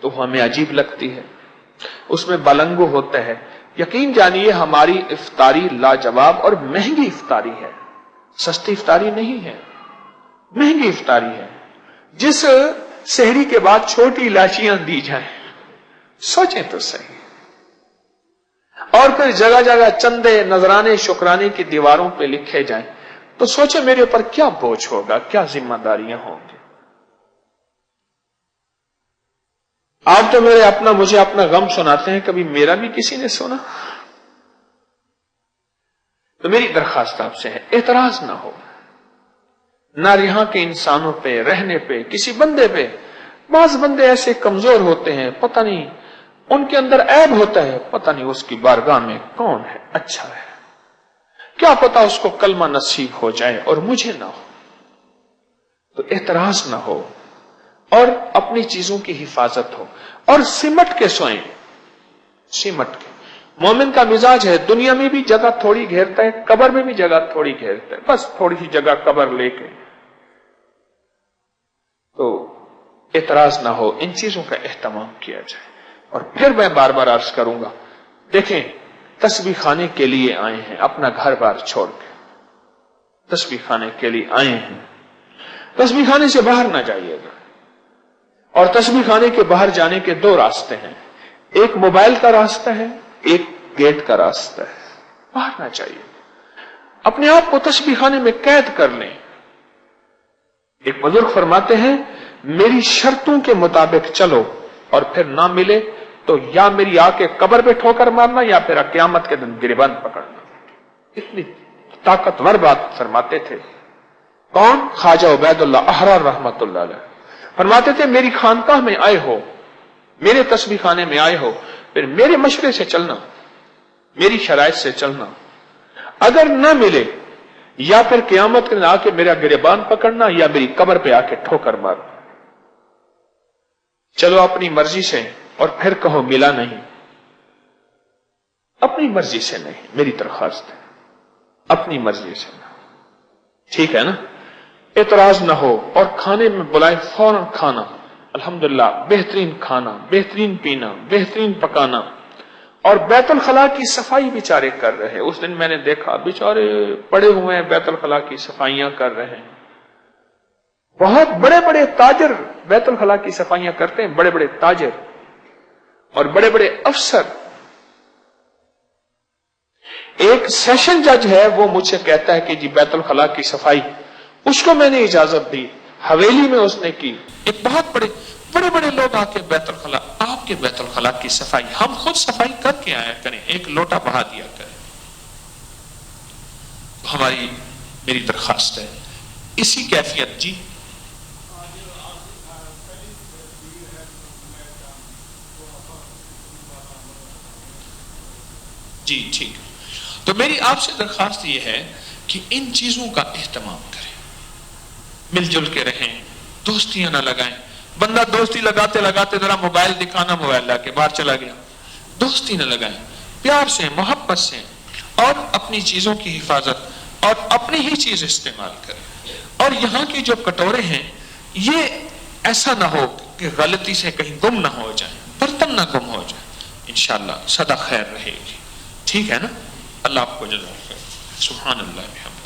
تو وہ ہمیں عجیب لگتی ہے، اس میں بلنگو ہوتا ہے۔ یقین جانیے ہماری افطاری لاجواب اور مہنگی افطاری ہے، سستی افطاری نہیں ہے، مہنگی افطاری ہے۔ جس سحری کے بعد چھوٹی الائچیاں دی جائیں، سوچیں تو صحیح، اور پھر جگہ جگہ چندے نذرانے شکرانے کی دیواروں پہ لکھے جائیں، تو سوچیں میرے اوپر کیا بوجھ ہوگا، کیا ذمہ داریاں ہوں گی۔ آپ تو مجھے اپنا غم سناتے ہیں، کبھی میرا بھی کسی نے سنا؟ تو میری درخواست آپ سے ہے، اعتراض نہ ہو، نہ یہاں کے انسانوں پہ، رہنے پہ، کسی بندے پہ۔ بعض بندے ایسے کمزور ہوتے ہیں، پتہ نہیں ان کے اندر عیب ہوتا ہے، پتہ نہیں اس کی بارگاہ میں کون ہے اچھا ہے، کیا پتہ اس کو کلمہ نصیب ہو جائے اور مجھے نہ ہو۔ تو اعتراض نہ ہو اور اپنی چیزوں کی حفاظت ہو، اور سمٹ کے سوئیں، سمٹ کے۔ مومن کا مزاج ہے، دنیا میں بھی جگہ تھوڑی گھیرتا ہے، قبر میں بھی جگہ تھوڑی گھیرتا ہے، بس تھوڑی سی جگہ قبر لے کے۔ تو اعتراض نہ ہو، ان چیزوں کا اہتمام کیا جائے۔ اور پھر میں بار بار عرض کروں گا، دیکھیں تسبیح خانے کے لیے آئے ہیں، اپنا گھر بار چھوڑ کے تسبیح خانے کے لیے آئے ہیں، تسبیح خانے سے باہر نہ جائیے گا۔ اور تسبیح خانے کے باہر جانے کے دو راستے ہیں، ایک موبائل کا راستہ ہے، ایک گیٹ کا راستہ ہے۔ باہر نہ جائیے، اپنے آپ کو تسبیح خانے میں قید کر لیں۔ ایک بزرگ فرماتے ہیں، میری شرطوں کے مطابق چلو، اور پھر نہ ملے تو یا میری آ کے قبر پہ ٹھوکر مارنا یا پھر قیامت کے دن گریبان پکڑنا۔ اتنی طاقتور بات فرماتے تھے۔ کون؟ خواجہ عبید اللہ احرار رحمت اللہ علیہ فرماتے تھے، میری خانقاہ میں آئے ہو، میرے تسبیح خانے میں آئے ہو، پھر میرے مشورے سے چلنا، میری شرائط سے چلنا۔ اگر نہ ملے یا پھر قیامت کے دن آ کے میرا گریبان پکڑنا یا میری قبر پہ آ کے ٹھوکر مارنا۔ چلو اپنی مرضی سے، اور پھر کہو ملا نہیں، اپنی مرضی سے نہیں، میری درخواست ہے، اپنی مرضی سے نہ، ٹھیک ہے نا؟ اعتراض نہ ہو، اور کھانے میں بلائے فوراً کھانا، الحمدللہ بہترین کھانا، بہترین پینا، بہترین پکانا۔ اور بیت الخلاء کی صفائی بیچارے کر رہے ہیں، اس دن میں نے دیکھا بیچارے پڑے ہوئے ہیں، بیت الخلاء کی صفائیاں کر رہے ہیں۔ بہت بڑے بڑے تاجر بیت الخلاء کی صفائیاں کرتے ہیں، بڑے بڑے تاجر اور بڑے بڑے افسر۔ ایک سیشن جج ہے، وہ مجھ سے کہتا ہے کہ جی بیت الخلاء کی صفائی اس کو میں نے اجازت دی، حویلی میں اس نے کی۔ ایک بہت بڑے بڑے لوگ آ کے بیت الخلاء، آپ کے بیت الخلاء کی صفائی ہم خود صفائی کر کے آیا کریں، ایک لوٹا بہا دیا کریں۔ میری درخواست ہے اسی کیفیت جی جی ٹھیک۔ تو میری آپ سے درخواست یہ ہے کہ ان چیزوں کا اہتمام کریں، مل جل کے رہیں، دوستیاں نہ لگائیں۔ بندہ دوستی لگاتے لگاتے ذرا موبائل دکھانا، موبائل لا کے باہر چلا گیا۔ دوستی نہ لگائیں، پیار سے، محبت سے، اور اپنی چیزوں کی حفاظت اور اپنی ہی چیز استعمال کریں۔ اور یہاں کی جو کٹورے ہیں، یہ ایسا نہ ہو کہ غلطی سے کہیں گم نہ ہو جائیں، برتن نہ گم ہو جائیں، انشاءاللہ صدا خیر رہے گی، ٹھیک ہے نا؟ اللہ آپ کو جزائے خیر۔ سبحان اللہ بحمدہ۔